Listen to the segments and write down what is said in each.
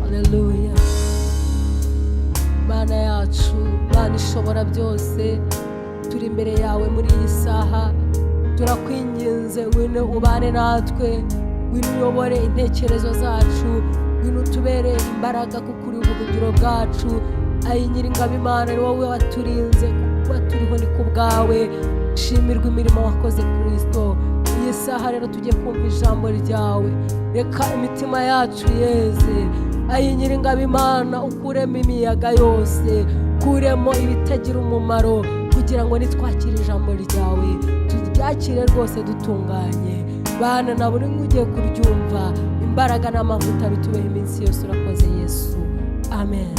Haleluya. Mana yacu, Mana ishobora byose, turi imbere yawe muri iyi saha, turakwinginze wino ubane natwe, wino uyobore intekerezo zacu, wino utubere imbaraga kuko uri ubuhungiro bwacu. Ayi Nyiringabo Imana, ni wowe waturinze, kuba turiho ni ku bwawe. Shimirwa imirimo wakoze Kristo. Iyi saha rero tugiye kumva ijambo ryawe, reka imitima yacu yeze. Ayi Nyiringabo Imana, ukuremo imiyaga yose, kuremo ibitagira umumaro, kugira ngo nitwakire ijambo ryawe turyakire rwose dutunganye. Bana na buri umwe ugiye kuryumva, imbaraga n'amavuta bitubeho iminsi yose. Urakoze Yesu, amen.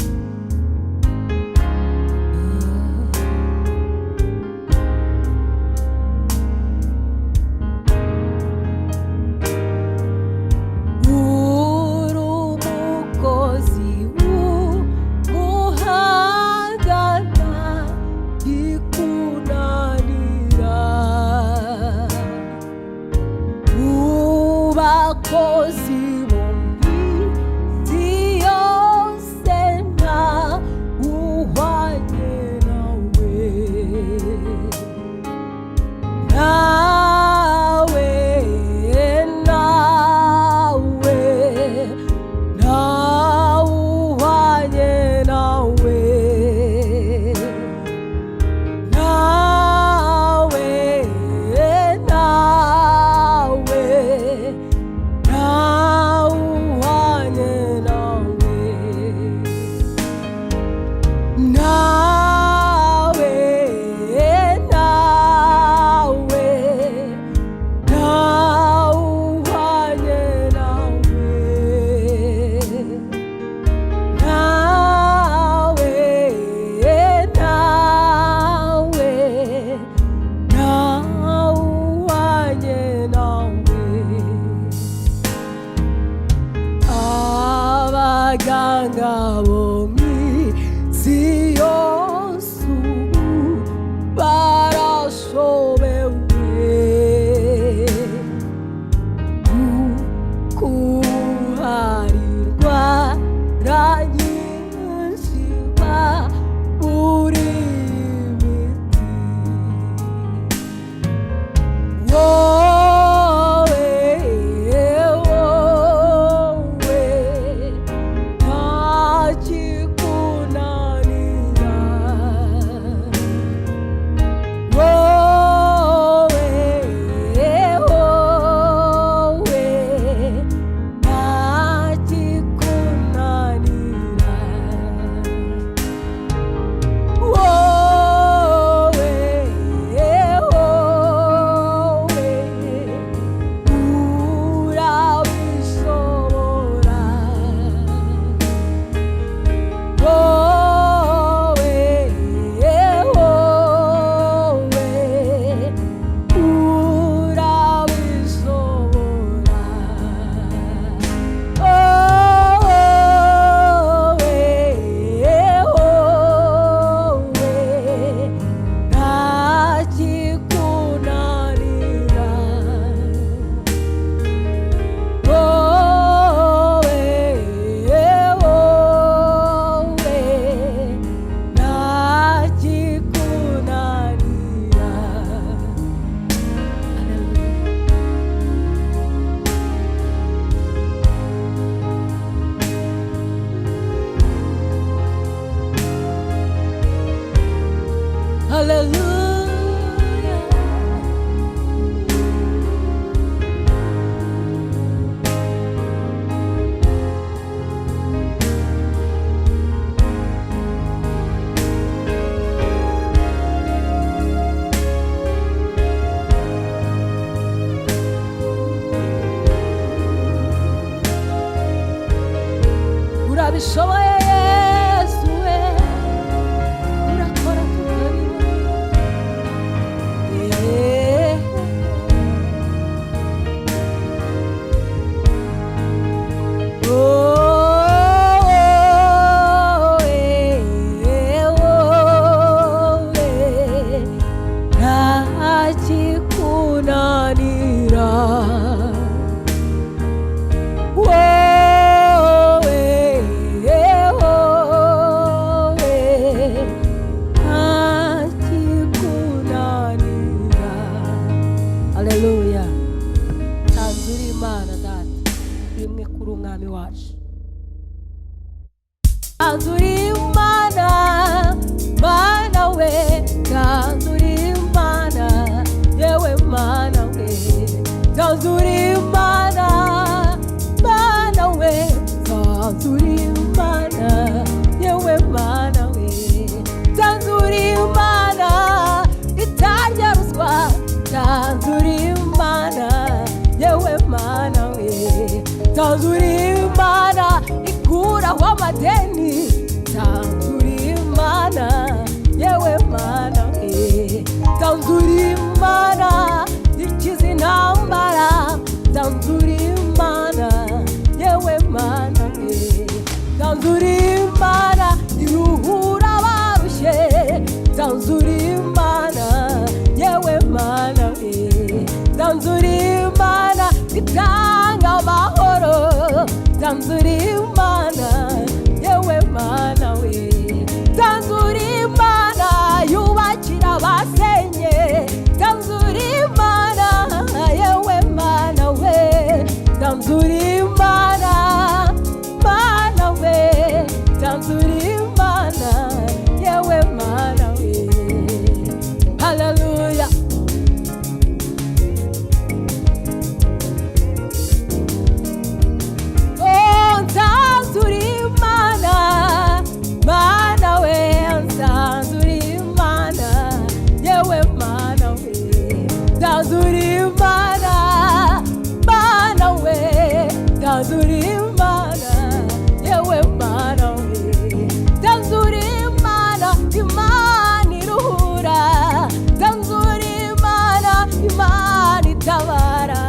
Urabishoboye Yesu we, urakora tukabiba. haleluya. Tanzuri Imana data rimwe kuri umwami wacu. Tanzuri Imana Mana we, tanzuri Imana yewe Mana we, tanzuri Imana Mana we, tanzuri Imana yewe Mana we, tanzuri Imana itanga ruswa, tanzuri Imana yewe Mana we, tanzuri Imana ikuraho amadeni, tanzuri Imana yewe Mana we, tanzuri Imana ikiza intambara, tanzuri Imana yewe Mana we, tanzuri Imana iruhura abarushye, tanzuri Imana yewe Mana we, tanzuri Imana itanga amahoro, tanzuri Imana yewe Mana we, tanzuri Imana yubakira abasenye, tanzuri Imana yewe Mana we, tanzuri Imana Mana we, tanzuri Imana yewe Mana we, haleluya. Oh, tanzuri Imana Mana we, tanzuri Imana yewe Mana we, tanzuri Imana Mana we, tanzuri Imana yewe Mana we, tanzuri Imana Imana iruhura, tanzuri Imana Imana itabara,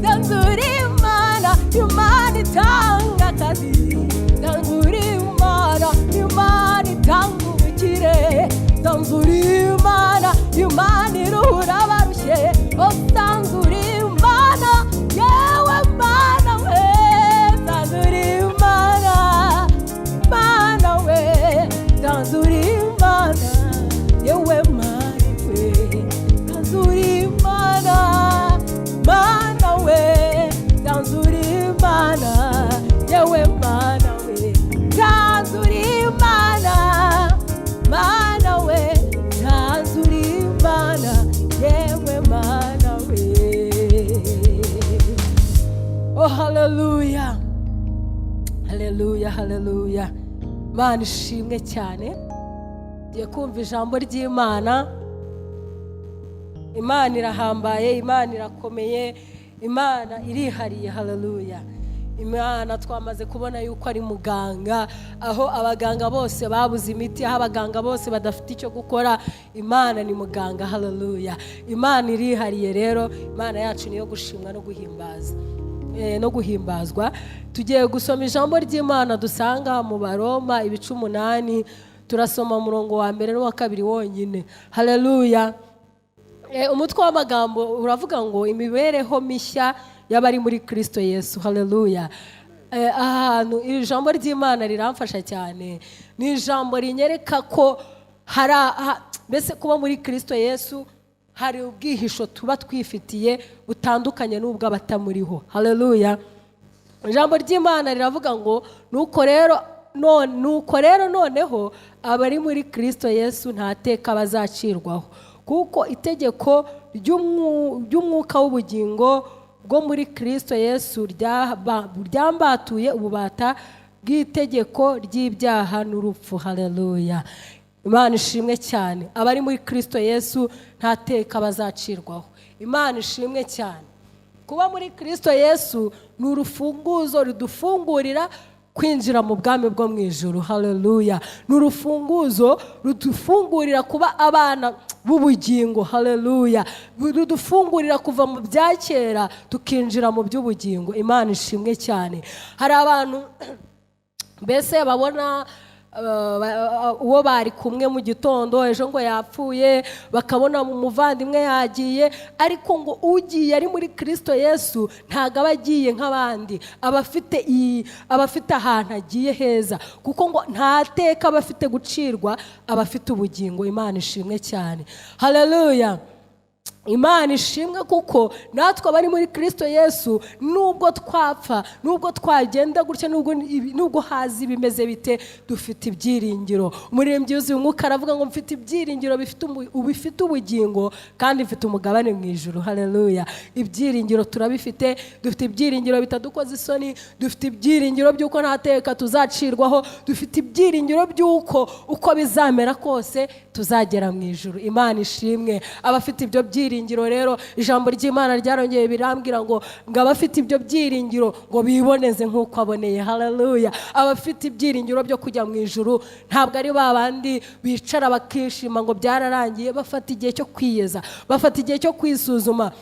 tanzuri Imana Imana itanga akazi, tanzuri Imana Imana itanga ubukire, tanzuri Imana Imana iruhura abarushye, oh tanzuri Imana yewe Mana we, tanzuri Imana Mana we, tanzuri Imana yewe Mana we, tanzuri Imana Mana we, tanzuri Imana yewe Mana we, tanzuri Imana Mana we, tanzuri Imana yewe Mana we. Oh haleluya, haleluya, haleluya. Mana ishimwe cyane. Ngiye kumva ijambo ry'Imana. Imana irahambaye, Imana irakomeye, Imana irihariye, haleluya. Imana twamaze kubona yuko ari muganga, aho abaganga bose babuze imiti, aho abaganga bose badafite icyo gukora, Imana ni muganga, haleluya. Imana irihariye rero, Imana yacu niyo gushimwa no guhimbaza no guhimbazwa. Tugiye gusoma ijambo ry'Imana dusanga mu Baroma ibice 8, turasoma umurongo wa 1 n'uwa 2 wonyine, haleluya. Umutwe w'amagambo uravuga ngo imibereho mishya y'abari muri Kristo Yesu, haleluya. Ahantu iri jambo ry'Imana riramfasha cyane, ni ijambo rinyereka ko mbese kuba muri Kristo Yesu hari ubwihisho tuba twifitiye butandukanye n'ubwo abatamuriho, haleluya. Ijambo ry'Imana riravuga ngo nuko rero noneho abari muri Kristo Yesu nta teka bazacirwaho, kuko itegeko ry'umwuka w'ubugingo bwo muri Kristo Yesu ryambatuye ububata bw'itegeko ry'ibyaha n'urupfu, haleluya. Imana ishimwe cyane. Abari muri Kristo Yesu nta teka bazacirwaho. Imana ishimwe cyane. Kuba muri Kristo Yesu ni urufunguzo rudufungurira kwinjira mu bwami bwo mu ijuru, haleluya. Ni urufunguzo rudufungurira kuba abana b'ubugingo, haleluya. Rudufungurira kuva mu bya kera tukinjira mu by'ubugingo. Imana ishimwe cyane. Hari abantu mbese babona uwo bari kumwe mu gitondo ejo ngo yapfuye, bakabona mu muvandimwe yagiye, ariko ngo ugiye ari muri Kristo Yesu ntago abagiye nk'abandi, abafite ahantu agiye heza, kuko ngo nta teka abafite gucirwa, abafite ubugingo. Imana ishimwe cyane, haleluya. Imana ishimwe kuko natwe abari muri Kristo Yesu nubwo twapfa nubwo twagenda gutya nubwo hazi bimeze bite dufite ibyiringiro. Umuririmbyi yuzuye umwuka aravuga ngo mfite ibyiringiro bifite ubugingo kandi mfite umugabane mu ijuru. Haleluya. Ibyiringiro turabifite, dufite ibyiringiro bitadukoza isoni, dufite ibyiringiro by'uko ntateka tuzacirwaho, dufite ibyiringiro by'uko uko bizamera kose tuzagera mu ijuru. Imana ishimwe. Abafite ibyo byiringiro rero ijambo ry'Imana ryarongeye birambwira ngo abafite ibyo byiringiro ngo biboneze nk'uko aboneye. Haleluya. Abafite ibyiringiro byo kujya mu ijuru ntabwo ari babandi bicara bakishima ngo byararangiye. Bafata igihe cyo kwiyeza, bafata igihe cyo kwisuzuma,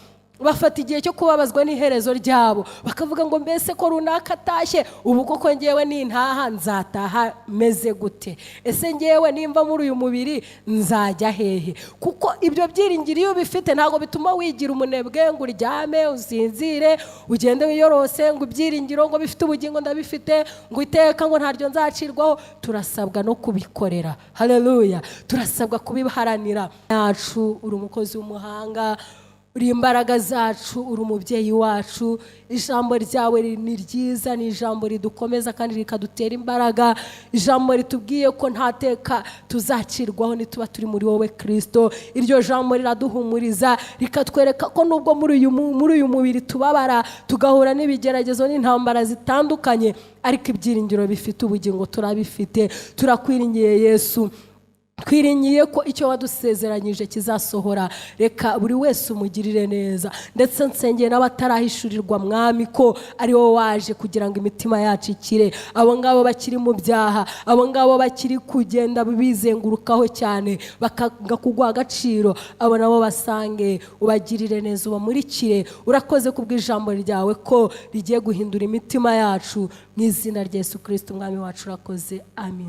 bafata igihe cyo kubabazwa n'iherezo ryabo, bakavuga ngo mbese ko runaka atashye ubu koko ngewe nintaha nzataha meze gute? Ese ngewe nimba muri uyu mubiri nzajya hehe? Kuko ibyo byiringiro iyo bifite ntago bituma wigira umunebwe ngo uryame usinzire ugende wiyorose ngo ibyiringiro ngo bifite ubugingo ndabifite ngo iteka ngo ntaryo nzacirwaho. Turasabwa no kubikorera. Haleluya. Turasabwa kubiharanira. Yacu uri umukozi w'umuhanga, uri imbaraga zacu, uri umubyeyi wacu. Ijambo ryawe ni ryiza, ni ijambo ridukomeza kandi rikadutera imbaraga. Ijambo ritubwiye ko ntateka tuzacirwaho nituba turi muri wowe Kristo. Iryo jambo riraduhumuriza rikatwereka ko nubwo muri uyu mubiri tubabara tugahura n'ibigeragezo n'intambara zitandukanye, ariko ibyiringiro bifite ubugingo turabifite. Turakwiringiye Yesu, twiringiye ko icyo wadusezeranyije kizasohora. Reka buri wese umugirire neza, ndetse nsengeye n'abatarahishurirwa mwami ko ari wowe waje kugira ngo imitima yacu ikire. Abo ngabo bakiri mu byaha, abo ngabo bakiri kugenda bizengurukaho cyane bakanga kugwa agaciro, abo nabo basange ubagirire neza, ubamurikire. Urakoze kubw'ijambo ryawe ko rigiye guhindura imitima yacu, mu izina rya Yesu Kristo umwami wacu. Urakoze. Amen.